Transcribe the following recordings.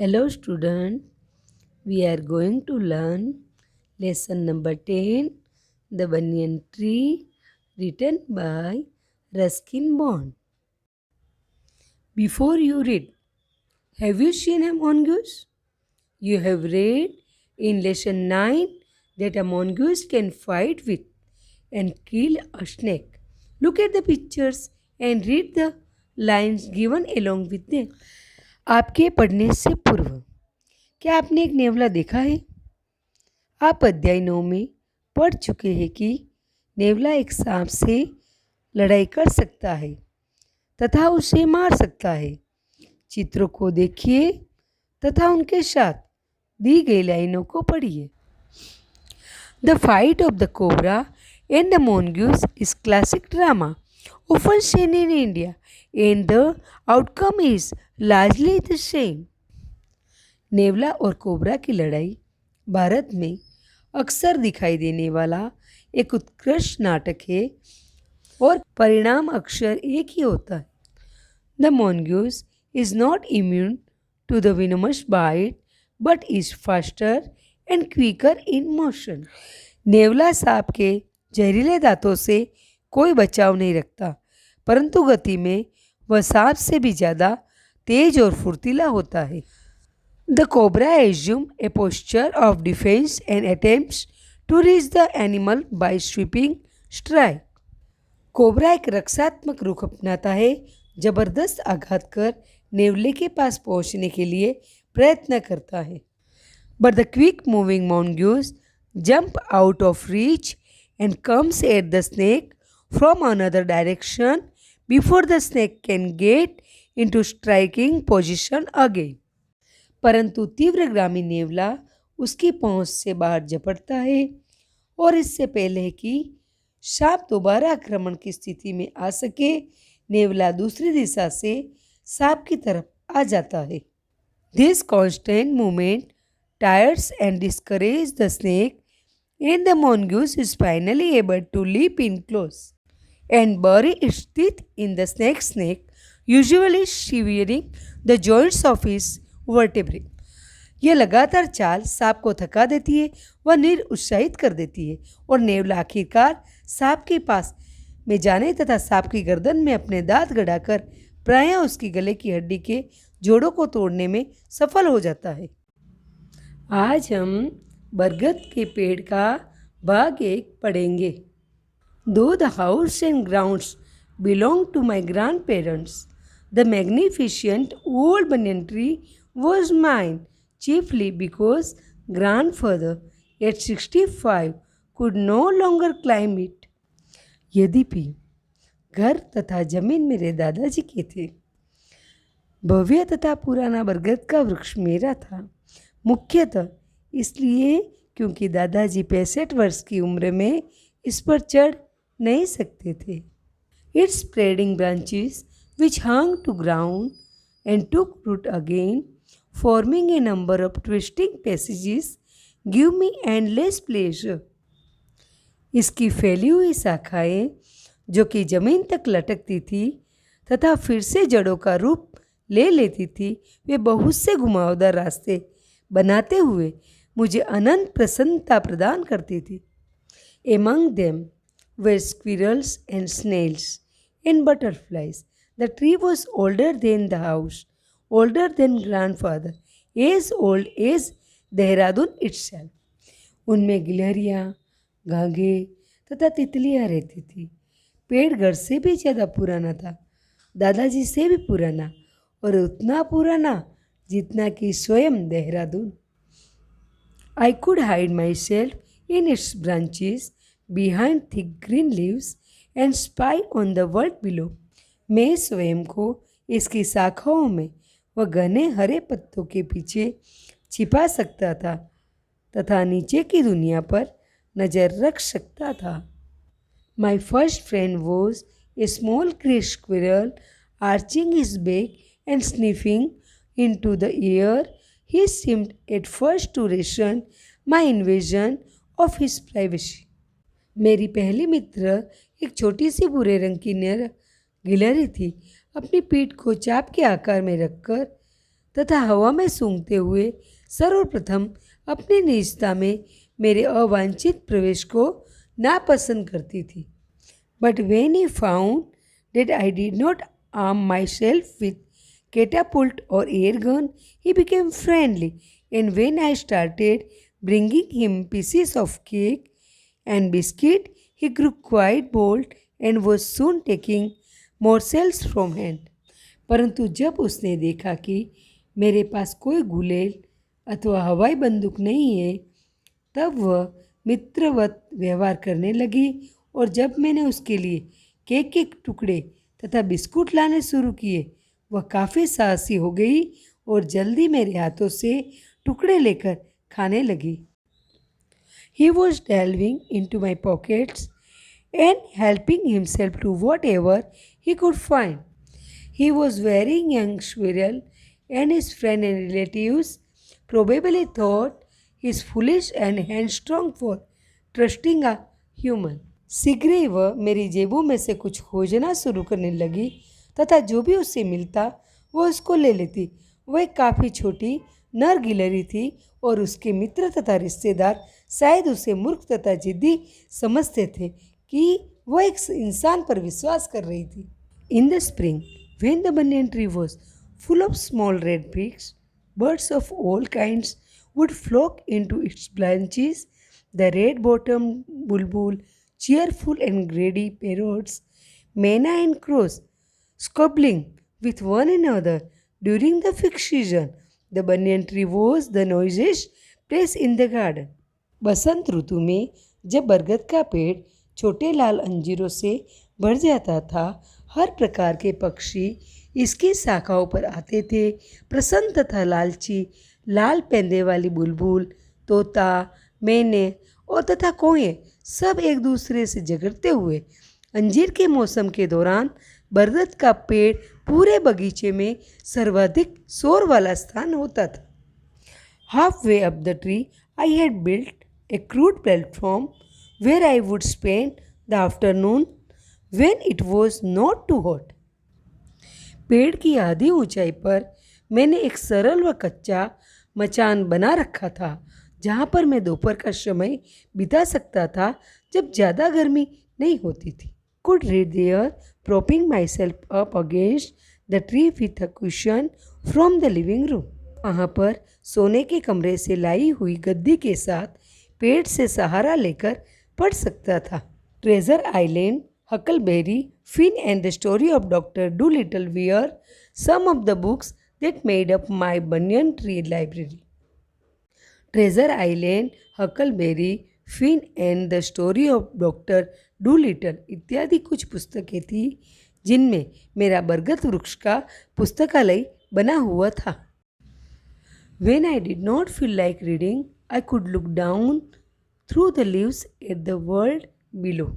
Hello student, we are going to learn lesson number 10, The Banyan Tree, written by Ruskin Bond. Before you read, have you seen a mongoose? You have read in lesson 9 that a mongoose can fight with and kill a snake. Look at the pictures and read the lines given along with them. आपके पढ़ने से पूर्व क्या आपने एक नेवला देखा है? आप अध्याय 9 में पढ़ चुके हैं कि नेवला एक सांप से लड़ाई कर सकता है तथा उसे मार सकता है। चित्रों को देखिए तथा उनके साथ दी गई लाइनों को पढ़िए। The fight of the cobra and the mongoose is classic drama, often seen in India, and the outcome is largely the same. नेवला और कोबरा की लड़ाई भारत में अक्सर दिखाई देने वाला एक उत्कृष्ट नाटक है और परिणाम अक्सर एक ही होता है। The mongoose is not immune to the venomous bite but is faster and quicker in motion. नेवला सांप के जहरीले दांतों से कोई बचाव नहीं रखता, परंतु गति में वह सांप से भी ज़्यादा तेज और फुर्तीला होता है। The cobra assumes a posture of defense and attempts to reach the animal by sweeping strike. Cobra एक रक्षात्मक रुख अपनाता है, जबरदस्त आघात कर नेवले के पास पहुंचने के लिए प्रयत्न करता है। But the quick moving mongoose jump out of reach and comes at the snake from another direction before the snake can get into striking position again. परंतु तीव्रगामी नेवला उसकी पहुंच से बाहर झपटता है और इससे पहले कि सांप दोबारा आक्रमण की स्थिति में आ सके, नेवला दूसरी दिशा से सांप की तरफ आ जाता है। This constant movement tyres and discourage the snake and the mongoose is finally able to leap in close and bury its teeth in the snake's neck, usually severing the joints of his vertebrae. यह लगातार चाल सांप को थका देती है, वह निरुत्साहित कर देती है और नेवला आखिरकार सांप के पास में जाने तथा सांप की गर्दन में अपने दांत गड़ाकर प्रायः उसकी गले की हड्डी के जोड़ों को तोड़ने में सफल हो जाता है। आज हम बरगद के पेड़ का भाग 1 पढ़ेंगे। दो the house and grounds belong to my grandparents, the magnificent old banyan tree was mine, chiefly because grandfather at 65 could no longer climb it. यद्यपि घर तथा जमीन मेरे दादाजी के थे, भव्य तथा पुराना बरगद का वृक्ष मेरा था, मुख्यतः इसलिए क्योंकि दादाजी 65 वर्ष की उम्र में इस पर चढ़ नहीं सकते थे। Its spreading branches which hung to ground and took root again, forming a number of twisting passages, give me endless pleasure. इसकी फैली हुई शाखाएं जो कि जमीन तक लटकती थी तथा फिर से जड़ों का रूप ले लेती थी, वे बहुत से घुमावदार रास्ते बनाते हुए मुझे अनंत प्रसन्नता प्रदान करती थी। Among them were squirrels and snails and butterflies. The tree was older than the house, older than grandfather, as old as Dehradun itself. उनमें गिलहरियाँ, घाघे तथा तितलियाँ रहती थी। पेड़ घर से भी ज़्यादा पुराना था, दादाजी से भी पुराना और उतना पुराना जितना कि स्वयं Dehradun. I could hide myself in its branches behind thick green leaves and spy on the world below. मैं स्वयं को इसकी शाखाओं में व घने हरे पत्तों के पीछे छिपा सकता था तथा नीचे की दुनिया पर नज़र रख सकता था। My first friend was a small gray squirrel arching his back and sniffing into the air. He seemed at first to resent my invasion of his privacy. मेरी पहली मित्र एक छोटी सी भूरे रंग की गिलहरी थी, अपनी पीठ को चाप के आकार में रखकर तथा हवा में सूंघते हुए सर्वप्रथम अपनी निजता में मेरे अवांछित प्रवेश को नापसंद करती थी. But when he found that I did not arm myself with catapult or air gun, he became friendly. And when I started bringing him pieces of cake and biscuit, he grew quite bold and was soon taking morsels from hand. परंतु जब उसने देखा कि मेरे पास कोई गुलेल अथवा हवाई बंदूक नहीं है, तब वह मित्रवत व्यवहार करने लगी. और जब मैंने उसके लिए केक के टुकड़े तथा बिस्कुट लाने शुरू किए, वह काफ़ी साहसी हो गई और जल्दी मेरे हाथों से टुकड़े लेकर खाने लगी. He was delving into my pockets and helping himself to whatever he could find. He was wearing young squirrel, and his friends and relatives probably thought he's foolish and headstrong for trusting a human. शीघ्र ही वह मेरी जेबों में से कुछ खोजना शुरू करने लगी तथा जो भी उससे मिलता वह उसको ले लेती. वह काफ़ी छोटी नर गिलहरी थी और उसके मित्र तथा रिश्तेदार शायद उसे मूर्ख तथा जिद्दी समझते थे कि वह एक इंसान पर विश्वास कर रही थी. In the spring when the banyan tree was full of small red pigs, birds of all kinds would flock into its branches. The red-bottomed bulbul, cheerful and greedy parrots, myna and crows, squabbling with one another during the fig season. The banyan tree was the noisiest place in the garden. बसंत ऋतु में जब बरगद का पेड़ छोटे लाल अंजीरों से भर जाता था, हर प्रकार के पक्षी इसकी शाखाओं पर आते थे. प्रसन्न तथा लालची लाल पेंदे वाली बुलबुल, तोता, मैने और तथा कौए सब एक दूसरे से झगड़ते हुए अंजीर के मौसम के दौरान बरगद का पेड़ पूरे बगीचे में सर्वाधिक शोर वाला स्थान होता था. Halfway up the tree I had built a crude platform where I would spend the afternoon when it was not too hot. पेड़ की आधी ऊंचाई पर मैंने एक सरल व कच्चा मचान बना रखा था जहाँ पर मैं दोपहर का समय बिता सकता था जब ज़्यादा गर्मी नहीं होती थी. Could read there, propping myself up against the tree with a cushion from the living room. वहाँ पर सोने के कमरे से लाई हुई गद्दी के साथ पेड़ से सहारा लेकर पढ़ सकता था. Treasure island, Huckleberry, Finn and the Story of Dr. Dolittle were some of the books that made up my banyan tree library. Treasure Island, Huckleberry, Finn and the Story of Dr. Dolittle इत्यादि कुछ पुस्तकें थी जिनमें मेरा बरगद वृक्ष का पुस्तकालय बना हुआ था. When I did not feel like reading, I could look down through the leaves at the world below.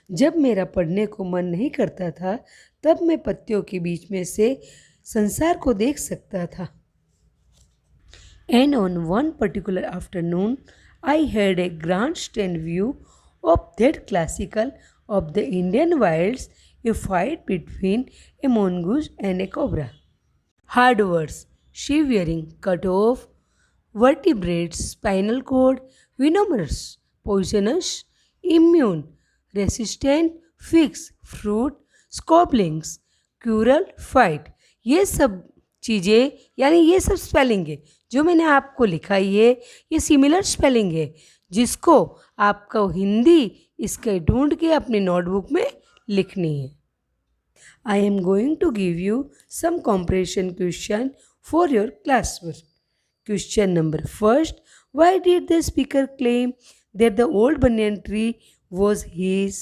जब मेरा पढ़ने को मन नहीं करता था, तब मैं पत्तियों के बीच में से संसार को देख सकता था. And on one particular afternoon, I had a grandstand view of that classical of the Indian wilds, a fight between a mongoose and a cobra. Hard words, shivering, cut off, vertebrates, spinal cord, venomous, poisonous, immune, resistant, fix, fruit, स्कॉबलिंग्स, क्यूरल, fight. ये सब चीज़ें यानी ये सब spelling है जो मैंने आपको लिखा है, ये सिमिलर स्पेलिंग है जिसको आपको हिंदी इसके ढूंढ के अपनी नोटबुक में लिखनी है. I am going to give you some comprehension question for your class work. Question number first, why did the speaker claim that the old banyan tree was his?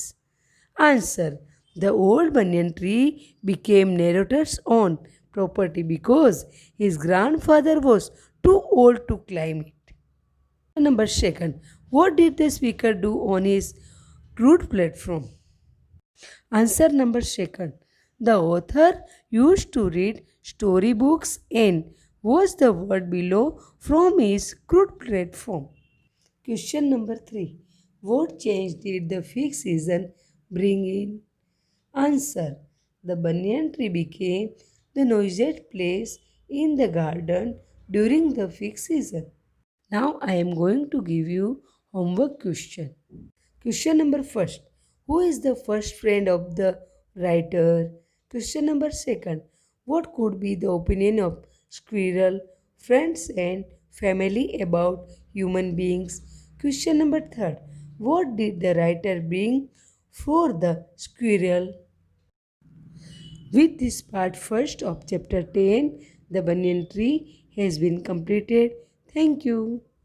Answer. The old banyan tree became narrator's own property because his grandfather was too old to climb it. Number second. What did the speaker do on his crude platform? Answer number second. The author used to read storybooks and watch the word below from his crude platform. Question number 3. What change did the fig season bring in? Answer. The banyan tree became the noisiest place in the garden during the fig season. Now I am going to give you homework question. Question number first. Who is the first friend of the writer? Question number second. What could be the opinion of squirrel, friends and family about human beings? Question number third. What did the writer bring for the squirrel? With this part first of chapter 10, the banyan tree has been completed. Thank you.